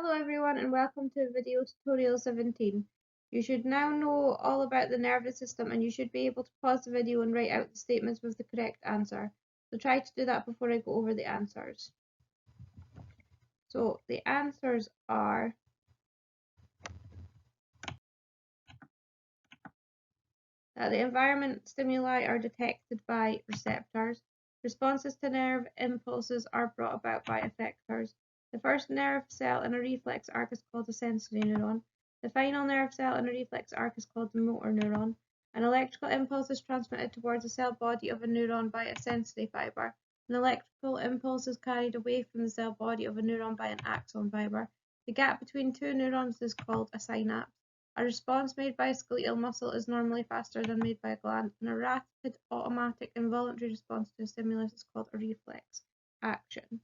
Hello everyone and welcome to video tutorial 17. You should now know all about the nervous system and you should be able to pause the video and write out the statements with the correct answer. So try to do that before I go over the answers. So the answers are that the environment stimuli are detected by receptors. Responses to nerve impulses are brought about by effectors. The first nerve cell in a reflex arc is called a sensory neuron. The final nerve cell in a reflex arc is called the motor neuron. An electrical impulse is transmitted towards the cell body of a neuron by a sensory fiber. An electrical impulse is carried away from the cell body of a neuron by an axon fiber. The gap between two neurons is called a synapse. A response made by a skeletal muscle is normally faster than made by a gland, and a rapid, automatic, involuntary response to a stimulus is called a reflex action.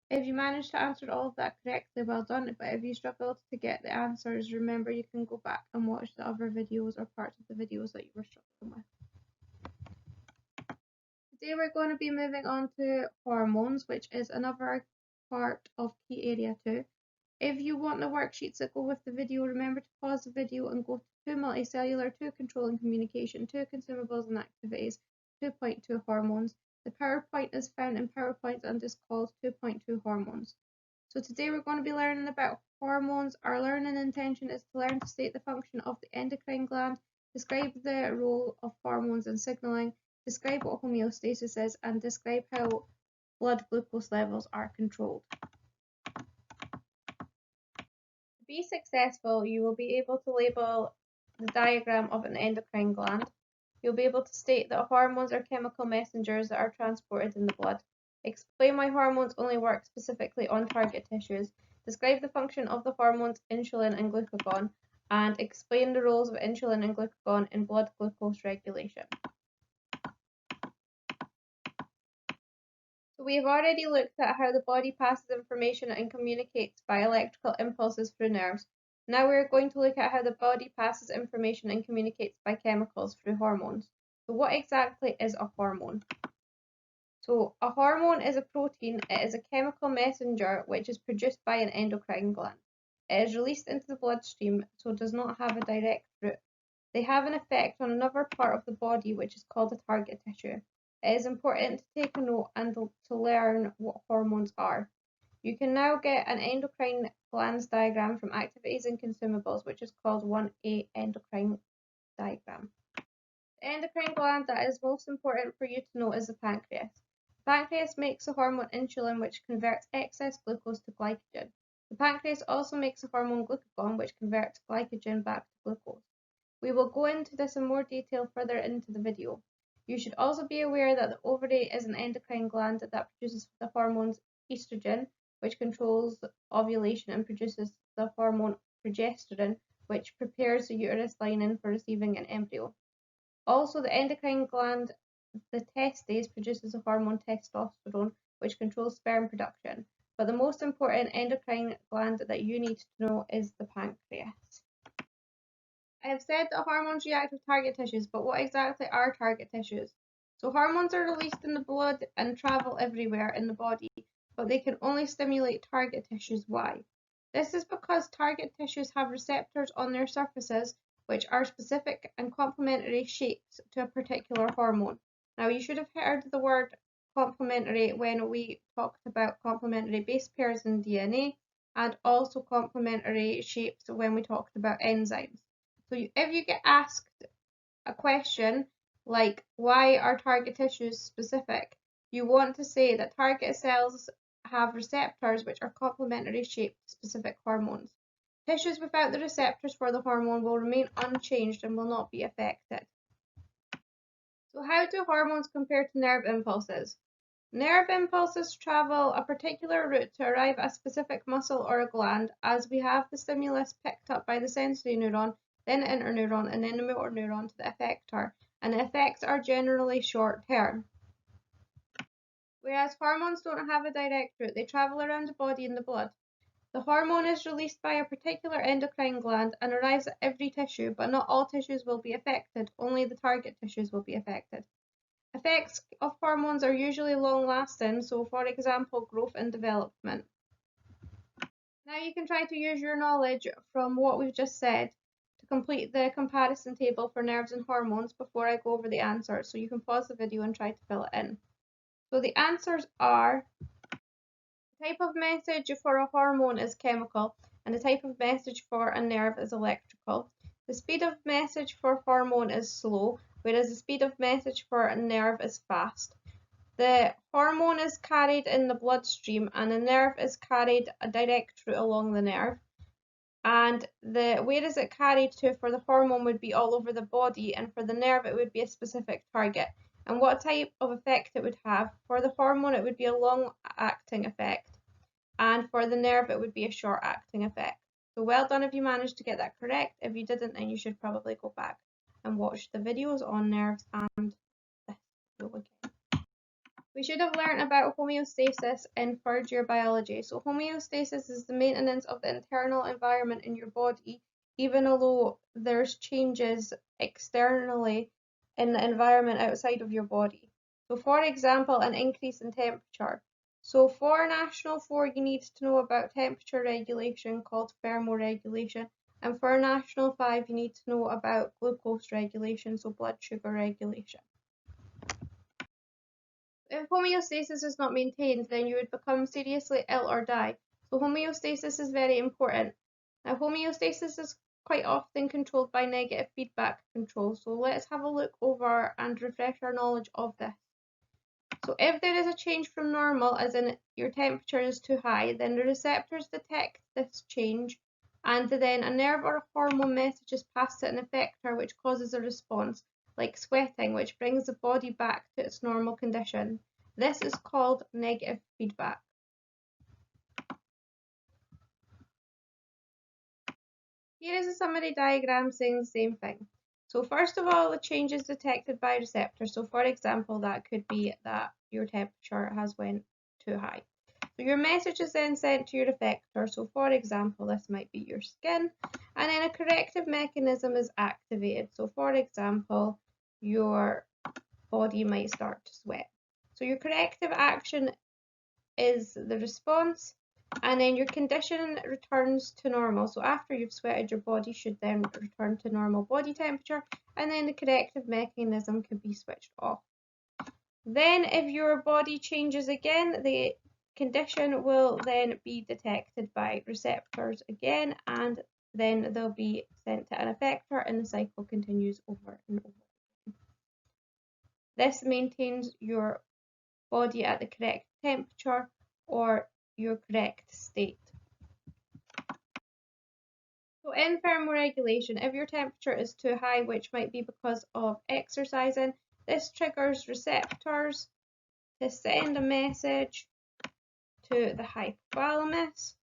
If you managed to answer all of that correctly, well done, but if you struggled to get the answers, remember you can go back and watch the other videos or parts of the videos that you were struggling with. Today we're going to be moving on to hormones, which is another part of key area 2. If you want the worksheets that go with the video, remember to pause the video and go to multicellular, 2 controlling communication, 2 consumables and activities, 2.2 hormones. The PowerPoint is found in PowerPoint and is called 2.2 hormones. So today we're going to be learning about hormones. Our learning intention is to learn to state the function of the endocrine gland, describe the role of hormones in signaling, describe what homeostasis is, and describe how blood glucose levels are controlled. To be successful, you will be able to label the diagram of an endocrine gland. You'll be able to state that hormones are chemical messengers that are transported in the blood. Explain why hormones only work specifically on target tissues. Describe the function of the hormones insulin and glucagon, and explain the roles of insulin and glucagon in blood glucose regulation. So we have already looked at how the body passes information and communicates by electrical impulses through nerves. Now we are going to look at how the body passes information and communicates by chemicals through hormones. So what exactly is a hormone? So a hormone is a protein. It is a chemical messenger which is produced by an endocrine gland. It is released into the bloodstream, so does not have a direct route. They have an effect on another part of the body which is called a target tissue. It is important to take a note and to learn what hormones are. You can now get an endocrine glands diagram from activities and consumables, which is called 1A endocrine diagram. The endocrine gland that is most important for you to know is the pancreas. The pancreas makes the hormone insulin, which converts excess glucose to glycogen. The pancreas also makes the hormone glucagon, which converts glycogen back to glucose. We will go into this in more detail further into the video. You should also be aware that the ovary is an endocrine gland that produces the hormones estrogen, which controls ovulation, and produces the hormone progesterone, which prepares the uterus lining for receiving an embryo. Also, the endocrine gland, the testes, produces the hormone testosterone, which controls sperm production. But the most important endocrine gland that you need to know is the pancreas. I have said that hormones react with target tissues, but what exactly are target tissues? So hormones are released in the blood and travel everywhere in the body, but they can only stimulate target tissues. Why? This is because target tissues have receptors on their surfaces which are specific and complementary shapes to a particular hormone. Now you should have heard the word complementary when we talked about complementary base pairs in DNA, and also complementary shapes when we talked about enzymes. So if you get asked a question like, why are target tissues specific? You want to say that target cells have receptors which are complementary shaped to specific hormones. Tissues without the receptors for the hormone will remain unchanged and will not be affected. So how do hormones compare to nerve impulses? Nerve impulses travel a particular route to arrive at a specific muscle or a gland, as we have the stimulus picked up by the sensory neuron, then the interneuron, and then the motor neuron to the effector, and the effects are generally short term. Whereas hormones don't have a direct route, they travel around the body in the blood. The hormone is released by a particular endocrine gland and arrives at every tissue, but not all tissues will be affected, only the target tissues will be affected. Effects of hormones are usually long-lasting, so for example, growth and development. Now you can try to use your knowledge from what we've just said to complete the comparison table for nerves and hormones before I go over the answers, so you can pause the video and try to fill it in. So the answers are: the type of message for a hormone is chemical, and the type of message for a nerve is electrical. The speed of message for hormone is slow, whereas the speed of message for a nerve is fast. The hormone is carried in the bloodstream, and the nerve is carried a direct route along the nerve. And where is it carried to for the hormone would be all over the body, and for the nerve it would be a specific target. And what type of effect it would have: for the hormone it would be a long-acting effect, and for the nerve it would be a short-acting effect. So well done if you managed to get that correct. If you didn't, then you should probably go back and watch the videos on nerves and this video again. We should have learnt about homeostasis in third year biology. So homeostasis is the maintenance of the internal environment in your body, even although there's changes externally in the environment outside of your body. So for example, an increase in temperature. So for National 4, you need to know about temperature regulation called thermoregulation. And for National 5, you need to know about glucose regulation, so blood sugar regulation. If homeostasis is not maintained, then you would become seriously ill or die. So homeostasis is very important. Now homeostasis is quite often controlled by negative feedback control. So let's have a look over and refresh our knowledge of this. So if there is a change from normal, as in your temperature is too high, then the receptors detect this change, and then a nerve or a hormone message is passed to an effector which causes a response, like sweating, which brings the body back to its normal condition. This is called negative feedback. Here is a summary diagram saying the same thing. So first of all, the change is detected by receptors. So for example, that could be that your temperature has went too high. So your message is then sent to your effector. So for example, this might be your skin, and then a corrective mechanism is activated. So for example, your body might start to sweat. So your corrective action is the response, and then your condition returns to normal. So after you've sweated, your body should then return to normal body temperature, and then the corrective mechanism can be switched off. Then if your body changes again, the condition will then be detected by receptors again, and then they'll be sent to an effector, and the cycle continues over and over. This maintains your body at the correct temperature or your correct state. So in thermoregulation, if your temperature is too high, which might be because of exercising, this triggers receptors to send a message to the hypothalamus.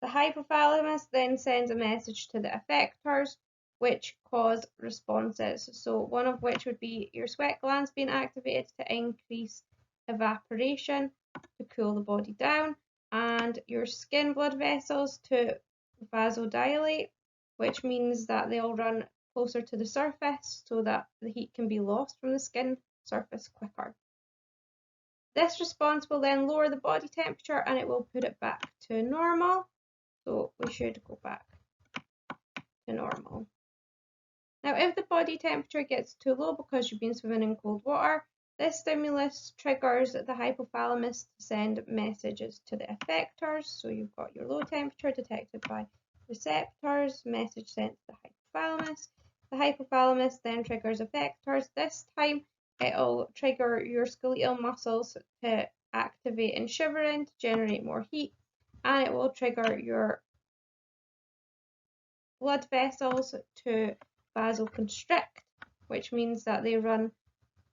The hypothalamus then sends a message to the effectors, which cause responses. So one of which would be your sweat glands being activated to increase evaporation to cool the body down, and your skin blood vessels to vasodilate, which means that they'll run closer to the surface so that the heat can be lost from the skin surface quicker. This response will then lower the body temperature and it will put it back to normal. So we should go back to normal. Now, if the body temperature gets too low because you've been swimming in cold water, this stimulus triggers the hypothalamus to send messages to the effectors. So you've got your low temperature detected by receptors, message sent to the hypothalamus. The hypothalamus then triggers effectors. This time it'll trigger your skeletal muscles to activate in shivering to generate more heat, and it will trigger your blood vessels to vasoconstrict, which means that they run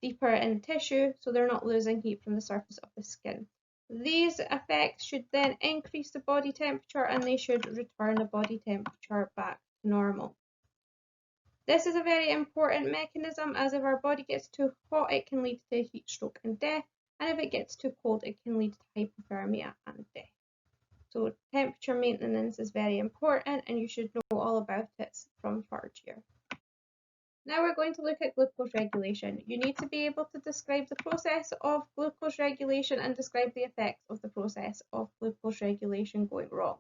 deeper in tissue so they're not losing heat from the surface of the skin. These effects should then increase the body temperature and they should return the body temperature back to normal. This is a very important mechanism, as if our body gets too hot it can lead to heat stroke and death, and if it gets too cold it can lead to hypothermia and death. So temperature maintenance is very important and you should know all about it from third year. Now we're going to look at glucose regulation. You need to be able to describe the process of glucose regulation and describe the effects of the process of glucose regulation going wrong.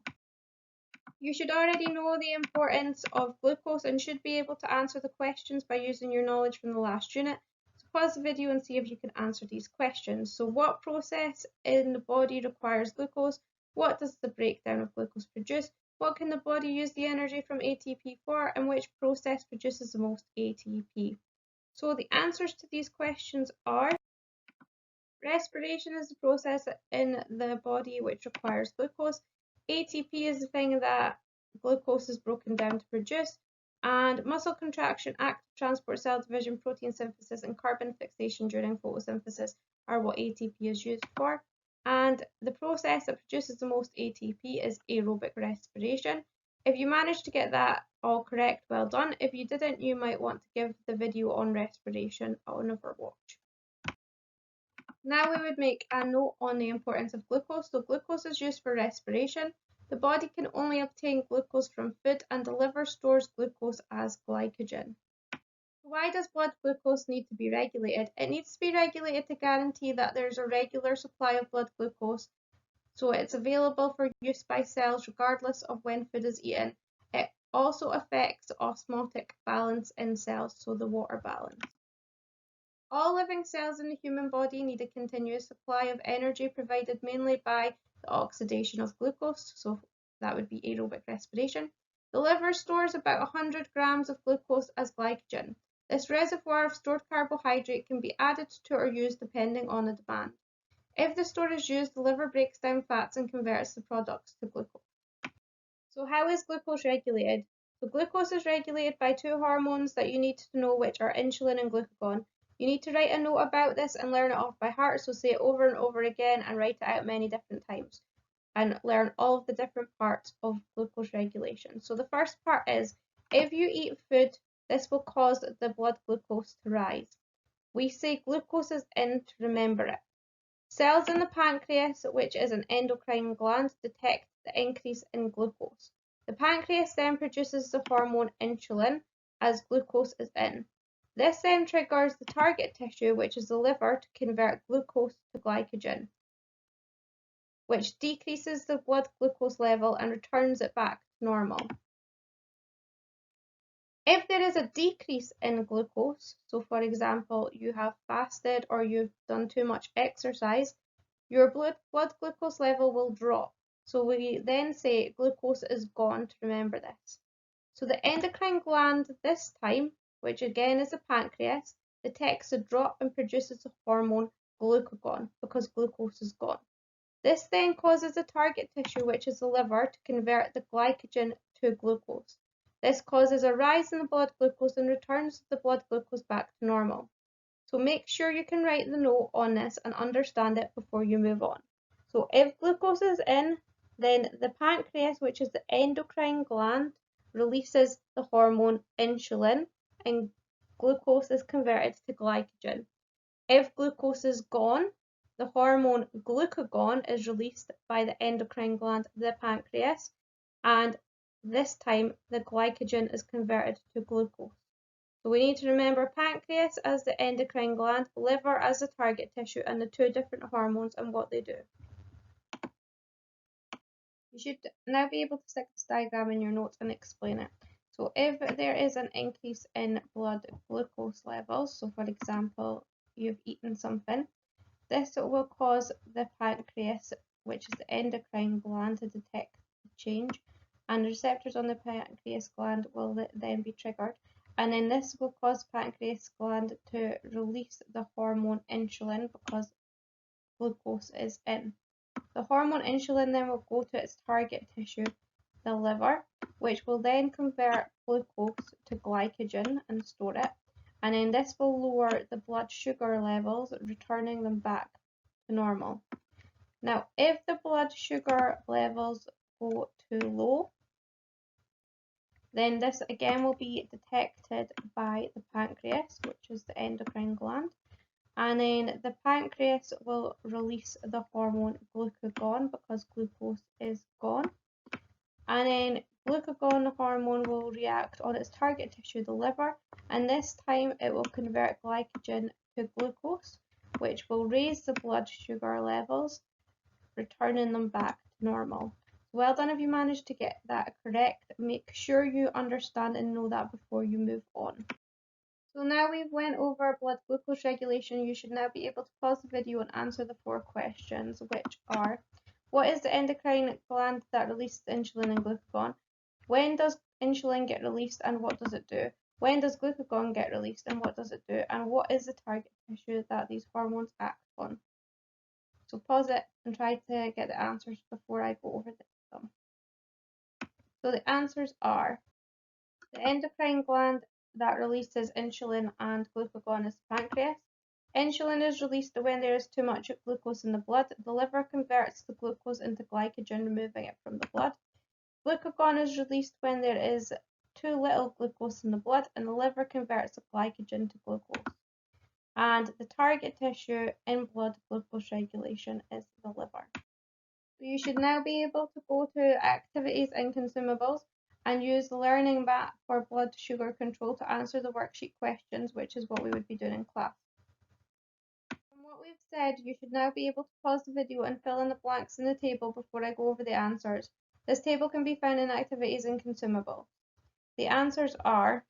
You should already know the importance of glucose and should be able to answer the questions by using your knowledge from the last unit. So pause the video and see if you can answer these questions. So what process in the body requires glucose? What does the breakdown of glucose produce? What can the body use the energy from ATP for? And which process produces the most ATP? So the answers to these questions are: respiration is the process in the body which requires glucose. ATP is the thing that glucose is broken down to produce. And muscle contraction, active transport, cell division, protein synthesis, and carbon fixation during photosynthesis are what ATP is used for. And the process that produces the most ATP is aerobic respiration. If you managed to get that all correct, well done. If you didn't, you might want to give the video on respiration another watch. Now we would make a note on the importance of glucose. So glucose is used for respiration. The body can only obtain glucose from food, and the liver stores glucose as glycogen. Why does blood glucose need to be regulated? It needs to be regulated to guarantee that there's a regular supply of blood glucose, so it's available for use by cells regardless of when food is eaten. It also affects osmotic balance in cells, so the water balance. All living cells in the human body need a continuous supply of energy provided mainly by the oxidation of glucose, so that would be aerobic respiration. The liver stores about 100 grams of glucose as glycogen. This reservoir of stored carbohydrate can be added to or used depending on the demand. If the store is used, the liver breaks down fats and converts the products to glucose. So how is glucose regulated? So glucose is regulated by two hormones that you need to know, which are insulin and glucagon. You need to write a note about this and learn it off by heart, so say it over and over again and write it out many different times and learn all of the different parts of glucose regulation. So the first part is, if you eat food, this will cause the blood glucose to rise. We say glucose is in to remember it. Cells in the pancreas, which is an endocrine gland, detect the increase in glucose. The pancreas then produces the hormone insulin as glucose is in. This then triggers the target tissue, which is the liver, to convert glucose to glycogen, which decreases the blood glucose level and returns it back to normal. If there is a decrease in glucose, so for example, you have fasted or you've done too much exercise, your blood glucose level will drop. So we then say glucose is gone to remember this. So the endocrine gland this time, which again is the pancreas, detects a drop and produces the hormone glucagon because glucose is gone. This then causes the target tissue, which is the liver, to convert the glycogen to glucose. This causes a rise in the blood glucose and returns the blood glucose back to normal. So make sure you can write the note on this and understand it before you move on. So if glucose is in, then the pancreas, which is the endocrine gland, releases the hormone insulin and glucose is converted to glycogen. If glucose is gone, the hormone glucagon is released by the endocrine gland, the pancreas, and this time the glycogen is converted to glucose. So we need to remember pancreas as the endocrine gland, liver as the target tissue, and the two different hormones and what they do. You should now be able to stick this diagram in your notes and explain it. So if there is an increase in blood glucose levels, so for example, you've eaten something, this will cause the pancreas, which is the endocrine gland, to detect the change, and receptors on the pancreas gland will then be triggered. And then this will cause pancreas gland to release the hormone insulin because glucose is in. The hormone insulin then will go to its target tissue, the liver, which will then convert glucose to glycogen and store it. And then this will lower the blood sugar levels, returning them back to normal. Now, if the blood sugar levels go too low, then this again will be detected by the pancreas, which is the endocrine gland. And then the pancreas will release the hormone glucagon because glucose is gone. And then glucagon hormone will react on its target tissue, the liver, and this time it will convert glycogen to glucose, which will raise the blood sugar levels, returning them back to normal. Well done if you managed to get that correct. Make sure you understand and know that before you move on. So now we've went over blood glucose regulation, you should now be able to pause the video and answer the 4 questions, which are: what is the endocrine gland that releases insulin and glucagon? When does insulin get released and what does it do? When does glucagon get released and what does it do? And what is the target tissue that these hormones act on? So pause it and try to get the answers before I go over them. So the answers are: the endocrine gland that releases insulin and glucagon is the pancreas. Insulin is released when there is too much glucose in the blood. The liver converts the glucose into glycogen, removing it from the blood. Glucagon is released when there is too little glucose in the blood, and the liver converts the glycogen to glucose. And the target tissue in blood glucose regulation is the liver. So you should now be able to go to activities and consumables and use the learning map for blood sugar control to answer the worksheet questions, which is what we would be doing in class. From what we've said, you should now be able to pause the video and fill in the blanks in the table before I go over the answers. This table can be found in activities and consumables. The answers are: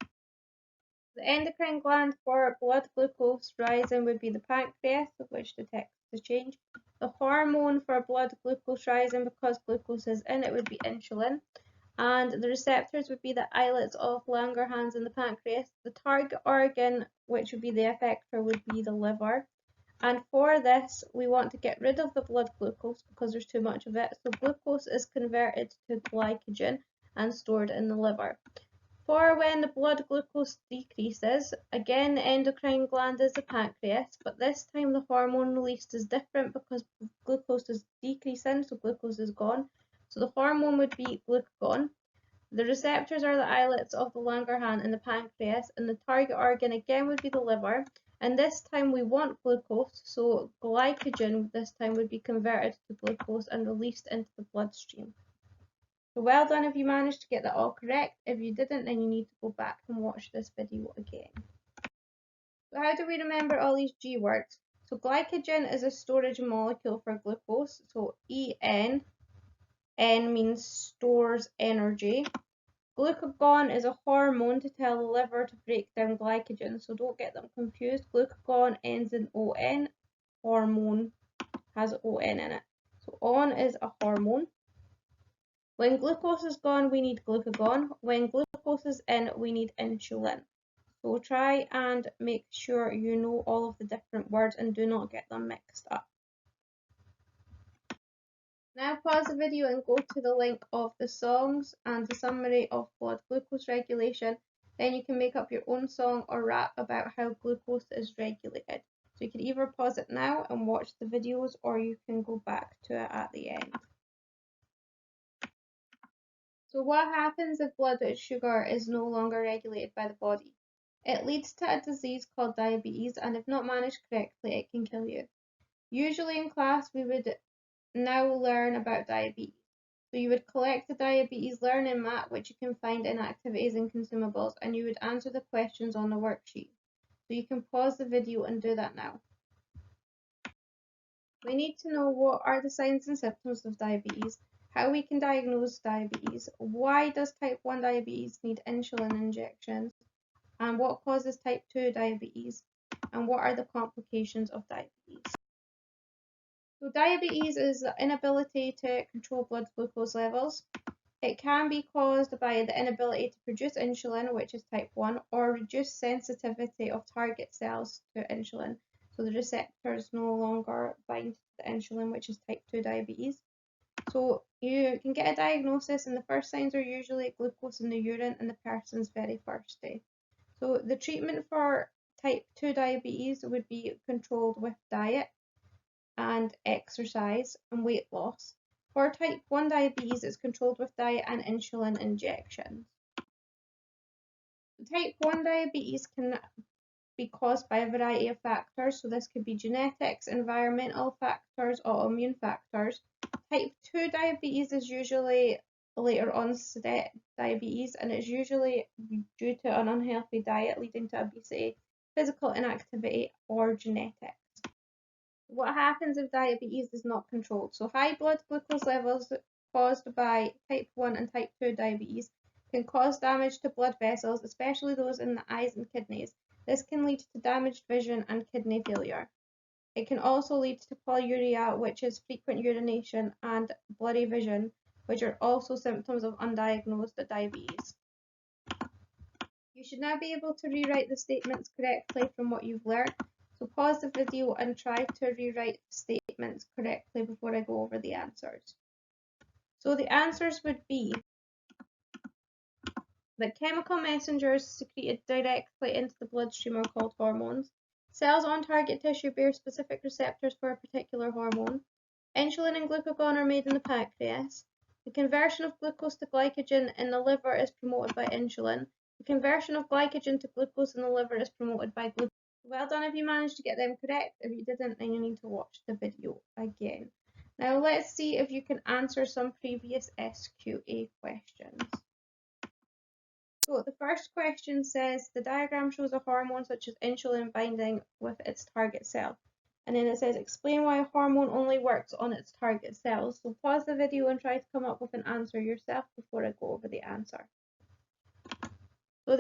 the endocrine gland for blood glucose rising would be the pancreas, which detects the change. The hormone for blood glucose rising, because glucose is in it, would be insulin. And the receptors would be the islets of Langerhans in the pancreas. The target organ, which would be the effector, would be the liver. And for this, we want to get rid of the blood glucose because there's too much of it. So glucose is converted to glycogen and stored in the liver. For when the blood glucose decreases, again the endocrine gland is the pancreas, but this time the hormone released is different because glucose is decreasing, so glucose is gone. So the hormone would be glucagon. The receptors are the islets of the Langerhans in the pancreas, and the target organ again would be the liver. And this time we want glucose, so glycogen this time would be converted to glucose and released into the bloodstream. So well done if you managed to get that all correct. If you didn't, then you need to go back and watch this video again. So how do we remember all these G words? So glycogen is a storage molecule for glucose, so EN. N means stores energy. Glucagon is a hormone to tell the liver to break down glycogen, so don't get them confused. Glucagon ends in ON, hormone has ON in it. So ON is a hormone. When glucose is gone, we need glucagon. When glucose is in, we need insulin. So try and make sure you know all of the different words and do not get them mixed up. Now pause the video and go to the link of the songs and the summary of blood glucose regulation. Then you can make up your own song or rap about how glucose is regulated. So you can either pause it now and watch the videos, or you can go back to it at the end. So what happens if blood sugar is no longer regulated by the body? It leads to a disease called diabetes, and if not managed correctly, it can kill you. Usually in class we would now learn about diabetes. So you would collect the diabetes learning map, which you can find in activities and consumables, and you would answer the questions on the worksheet. So you can pause the video and do that now. We need to know what are the signs and symptoms of diabetes, how we can diagnose diabetes, why does type 1 diabetes need insulin injections, and what causes type 2 diabetes, and what are the complications of diabetes. So diabetes is the inability to control blood glucose levels. It can be caused by the inability to produce insulin, which is type 1, or reduced sensitivity of target cells to insulin. So the receptors no longer bind to the insulin, which is type 2 diabetes. So you can get a diagnosis, and the first signs are usually glucose in the urine and the person's very first day. So the treatment for type 2 diabetes would be controlled with diet and exercise and weight loss. For type 1 diabetes, it's controlled with diet and insulin injections. Type 1 diabetes can be caused by a variety of factors, so this could be genetics, environmental factors, autoimmune factors. Type 2 diabetes is usually later onset diabetes, and it's usually due to an unhealthy diet leading to obesity, physical inactivity, or genetics. What happens if diabetes is not controlled? So high blood glucose levels caused by type 1 and type 2 diabetes can cause damage to blood vessels, especially those in the eyes and kidneys. This can lead to damaged vision and kidney failure. It can also lead to polyuria, which is frequent urination, and blurry vision, which are also symptoms of undiagnosed diabetes. You should now be able to rewrite the statements correctly from what you've learned. So pause the video and try to rewrite the statements correctly before I go over the answers. So the answers would be that chemical messengers secreted directly into the bloodstream are called hormones. Cells on target tissue bear specific receptors for a particular hormone. Insulin and glucagon are made in the pancreas. The conversion of glucose to glycogen in the liver is promoted by insulin. The conversion of glycogen to glucose in the liver is promoted by glucose. Well done if you managed to get them correct. If you didn't, then you need to watch the video again. Now let's see if you can answer some previous SQA questions. So the first question says the diagram shows a hormone such as insulin binding with its target cell. And then it says explain why a hormone only works on its target cells. So pause the video and try to come up with an answer yourself before I go over the answer. So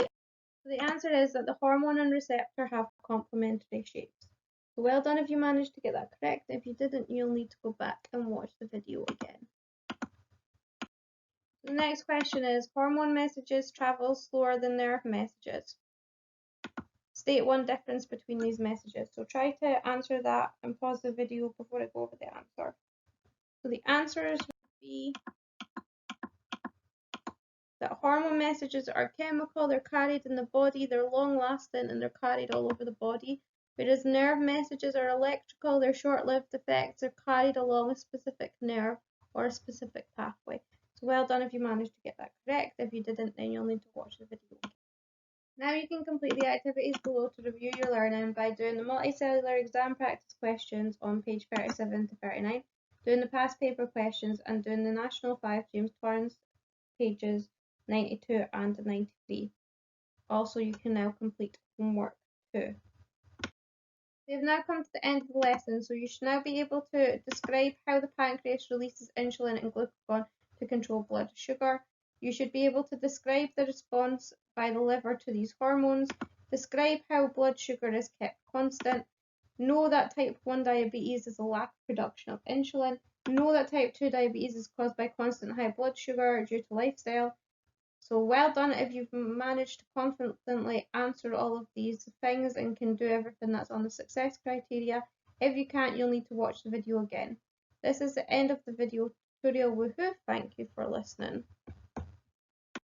the answer is that the hormone and receptor have complementary shapes. So well done if you managed to get that correct. If you didn't, you'll need to go back and watch the video again. The next question is hormone messages travel slower than nerve messages. State one difference between these messages. So try to answer that and pause the video before I go over the answer. So the answers would be that hormone messages are chemical, they're carried in the body, they're long lasting, and they're carried all over the body. Whereas nerve messages are electrical, they're short lived effects, they're carried along a specific nerve or a specific pathway. So well done if you managed to get that correct. If you didn't, then you'll need to watch the video. Now you can complete the activities below to review your learning by doing the multicellular exam practice questions on page 37 to 39, doing the past paper questions, and doing the National 5 James Torrance pages 92 and 93. Also, you can now complete homework 2. We have now come to the end of the lesson, so you should now be able to describe how the pancreas releases insulin and glucagon to control blood sugar. You should be able to describe the response by the liver to these hormones, describe how blood sugar is kept constant, know that type 1 diabetes is a lack of production of insulin, know that type 2 diabetes is caused by constant high blood sugar due to lifestyle. So well done if you've managed to confidently answer all of these things and can do everything that's on the success criteria. If you can't, you'll need to watch the video again. This is the end of the video tutorial. Woohoo! Thank you for listening.